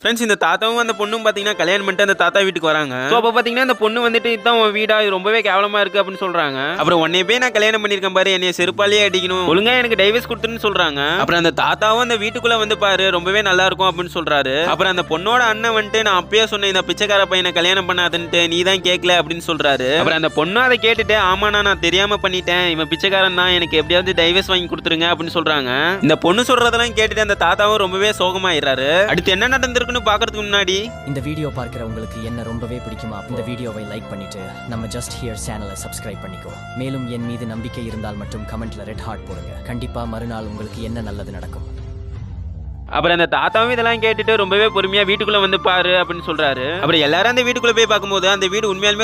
Friends, இந்த தாத்தாவும் அந்த பொண்ணும் பார்த்தீங்கன்னா கல்யாணம் பண்ணிட்டு அந்த தாத்தா வீட்டுக்கு வராங்க. ஸோ அப்போ பார்த்தீங்கன்னா அந்த பொண்ணு வந்துட்டு இதுதான் உன் வீடா, இது ரொம்பவே கேவலமா இருக்கு அப்படின்னு சொல்றாங்க. அப்புறம் உன்னை போய் நான் கல்யாணம் பண்ணியிருக்கேன் பாரு, என்னைய செருப்பாலேயே அடிக்கணும், ஒழுங்கா எனக்கு டைவர்ஸ் கொடுத்துன்னு சொல்றாங்க. அப்புறம் அந்த தாத்தாவும் அந்த வீட்டுக்குள்ள வந்து பாரு ரொம்பவே நல்லா இருக்கும் அப்படின்னு சொல்றாரு. அப்புறம் அந்த பொண்ணோட அண்ணன் வந்துட்டு நான் அப்பயே சொன்னேன் இந்த பிச்சைக்கார பையனை கல்யாணம் பண்ணாதுன்ட்டு, நீ தான் கேட்கல அப்படின்னு சொல்றாரு. அப்புறம் அந்த பொண்ணு அதை கேட்டுட்டு ஆமாண்ணா நான் தெரியாம பண்ணிட்டேன், இவன் பிச்சைக்காரன் தான், எனக்கு எப்படியாவது டைவர்ஸ் வாங்கி கொடுத்துருங்க அப்படின்னு சொல்றாங்க. இந்த பொண்ணு சொல்றதெல்லாம் கேட்டுட்டு அந்த தாத்தாவும் ரொம்பவே சோகமாயிடுறாரு. அடுத்து என்ன நடந்திருக்குன்னு பாக்குறதுக்கு முன்னாடி இந்த வீடியோ பார்க்குற உங்களுக்கு என்ன ரொம்பவே பிடிக்குமா? இந்த வீடியோவை லைக் பண்ணிட்டு நம்ம ஜஸ்ட் ஹியர் சேனலை சப்ஸ்கிரைப் பண்ணிக்கோ. மேலும் என் மீது நம்பிக்கை இருந்தால் மட்டும் கமெண்ட்ல ரெட் ஹார்ட் போடுங்க. கண்டிப்பா மறுநாள் உங்களுக்கு என்ன நல்லது நடக்கும். அப்புறம் அந்த தாத்தாவும் இதெல்லாம் கேட்டுட்டு ரொம்பவே பொறுமையா வீட்டுக்குள்ள வந்து பாரு அப்படின்னு சொல்றாரு. அப்புறம் எல்லாரும் அந்த வீட்டுக்குள்ள போய் பார்க்கும்போது அந்த வீடு உண்மையாலுமே